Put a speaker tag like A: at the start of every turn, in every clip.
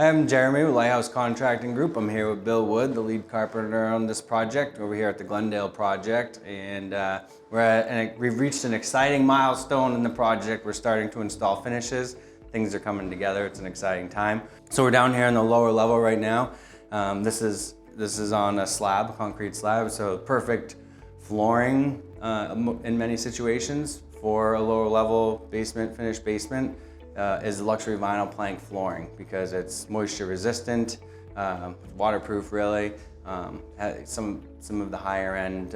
A: I'm Jeremy with Lighthouse Contracting Group. I'm here with Bill Wood, the lead carpenter on this project over here at the Glendale project. And we've reached an exciting milestone in the project. We're starting to install finishes. Things are coming together. It's an exciting time. So we're down here in the lower level right now. This is on a slab, concrete slab, so perfect flooring in many situations for a lower level basement, finished basement. Is luxury vinyl plank flooring because it's moisture resistant, waterproof really. Some of the higher end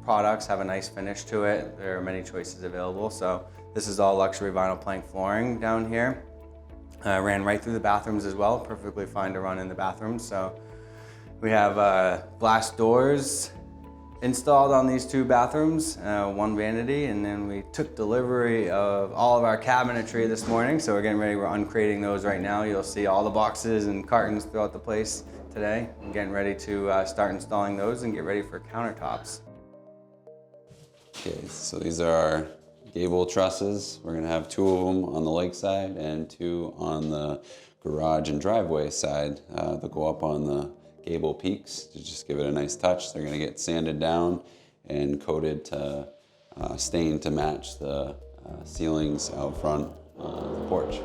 A: products have a nice finish to it. There are many choices available. So this is all luxury vinyl plank flooring down here. Ran right through the bathrooms as well, perfectly fine to run in the bathrooms. So we have glass doors installed on these two bathrooms, one vanity, and then we took delivery of all of our cabinetry this morning. So we're getting ready, we're uncrating those right now. You'll see all the boxes and cartons throughout the place today. I'm getting ready to start installing those and get ready for countertops.
B: Okay, so these are our gable trusses. We're gonna have 2 of them on the lake side and 2 on the garage and driveway side. They'll go up on the gable peaks to just give it a nice touch. They're gonna get sanded down and coated to stained to match the ceilings out front of the porch.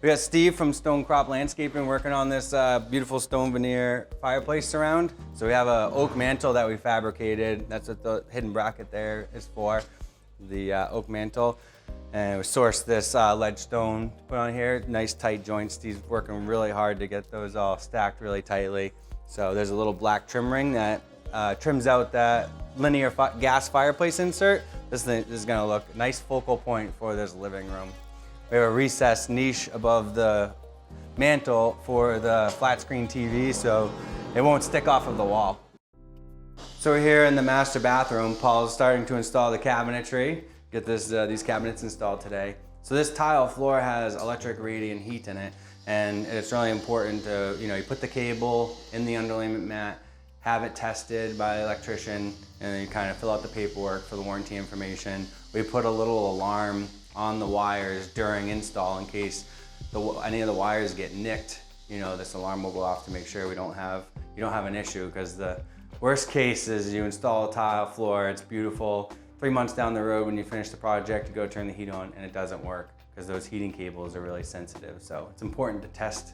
A: We got Steve from Stonecrop Landscaping working on this beautiful stone veneer fireplace surround. So we have an oak mantle that we fabricated. That's what the hidden bracket there is for, the oak mantle. And we sourced this ledge stone to put on here. Nice tight joints. Steve's working really hard to get those all stacked really tightly. So there's a little black trim ring that trims out that linear gas fireplace insert. This is gonna look a nice focal point for this living room. We have a recessed niche above the mantle for the flat screen TV so it won't stick off of the wall. So we're here in the master bathroom. Paul's starting to install the cabinetry. Get these cabinets installed today. So this tile floor has electric radiant heat in it, and it's really important to, you put the cable in the underlayment mat, have it tested by an electrician, and then you kind of fill out the paperwork for the warranty information. We put a little alarm on the wires during install in case any of the wires get nicked. This alarm will go off to make sure you don't have an issue, because the worst case is you install a tile floor, it's beautiful. 3 months down the road when you finish the project, you go turn the heat on and it doesn't work because those heating cables are really sensitive. So it's important to test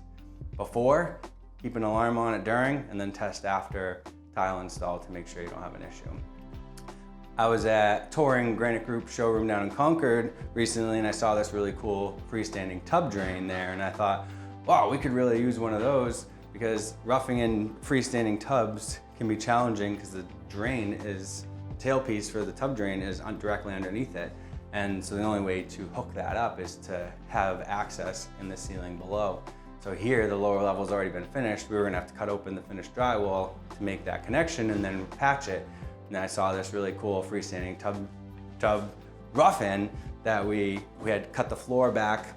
A: before, keep an alarm on it during, and then test after tile install to make sure you don't have an issue. I was at Touring Granite Group showroom down in Concord recently, and I saw this really cool freestanding tub drain there, and I thought, wow, we could really use one of those, because roughing in freestanding tubs can be challenging because the drain is, tailpiece for the tub drain is directly underneath it. And so the only way to hook that up is to have access in the ceiling below. So here, the lower level's already been finished. We were gonna have to cut open the finished drywall to make that connection and then patch it. And I saw this really cool freestanding tub rough-in that we had cut the floor back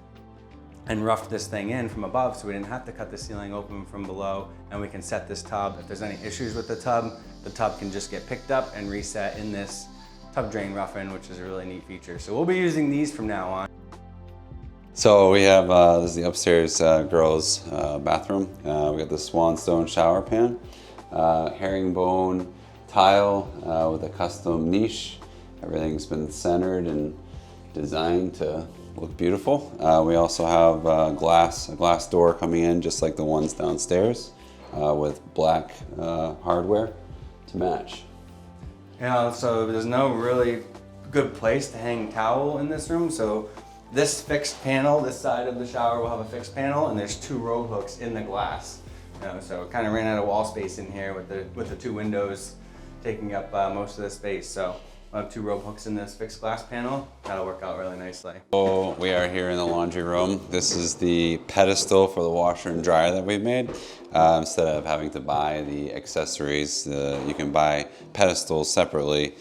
A: and roughed this thing in from above, so we didn't have to cut the ceiling open from below, and we can set this tub. If there's any issues with the tub can just get picked up and reset in this tub drain rough-in, which is a really neat feature. So we'll be using these from now on.
B: So we have, this is the upstairs girls' bathroom. We got the Swanstone shower pan, herringbone tile with a custom niche. Everything's been centered and designed to look beautiful. We also have a glass door coming in just like the ones downstairs with black hardware to match.
A: So there's no really good place to hang towel in this room. So this fixed panel, this side of the shower will have a fixed panel, and there's 2 row hooks in the glass. So it kind of ran out of wall space in here with the 2 windows taking up most of the space. So we'll have 2 rope hooks in this fixed glass panel. That'll work out really nicely.
B: So we are here in the laundry room. This is the pedestal for the washer and dryer that we've made. Instead of having to buy the accessories, you can buy pedestals separately.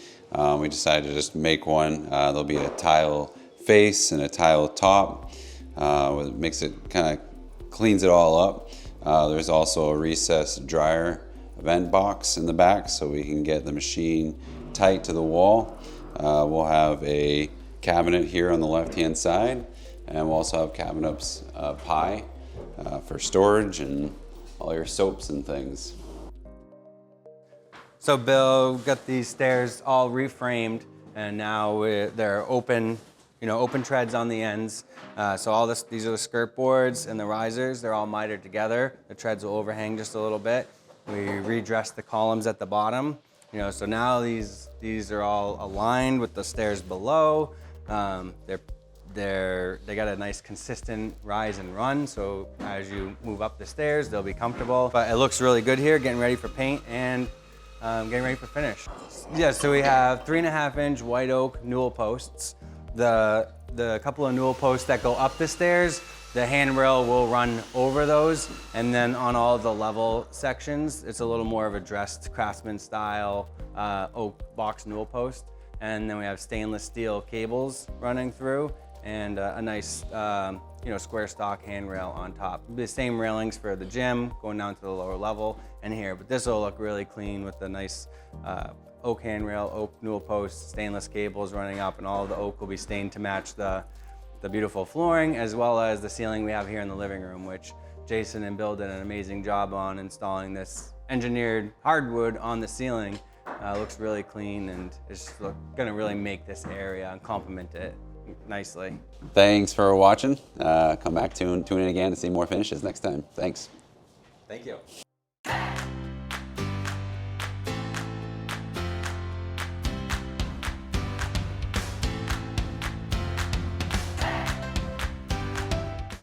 B: We decided to just make one. There'll be a tile face and a tile top. It makes it kind of cleans it all up. There's also a recessed dryer vent box in the back so we can get the machine tight to the wall. We'll have a cabinet here on the left hand side, and we'll also have cabinets up high for storage and all your soaps and things.
A: So Bill got these stairs all reframed, and now they're open, open treads on the ends. So these are the skirt boards and the risers. They're all mitered together. The treads will overhang just a little bit. We redressed the columns at the bottom. So now these are all aligned with the stairs below. They got a nice consistent rise and run, so as you move up the stairs, they'll be comfortable. But it looks really good here, getting ready for paint and getting ready for finish. Yeah, so we have 3.5-inch white oak newel posts. The couple of newel posts that go up the stairs, the handrail will run over those, and then on all the level sections, it's a little more of a dressed craftsman style oak box newel post. And then we have stainless steel cables running through, and a nice square stock handrail on top. The same railings for the gym going down to the lower level and here, but this will look really clean with the nice oak handrail, oak newel posts, stainless cables running up, and all of the oak will be stained to match the beautiful flooring, as well as the ceiling we have here in the living room, which Jason and Bill did an amazing job on installing this engineered hardwood on the ceiling. Looks really clean, and it's gonna really make this area and complement it nicely.
B: Thanks for watching. Come back, tune in again to see more finishes next time. Thanks.
A: Thank you.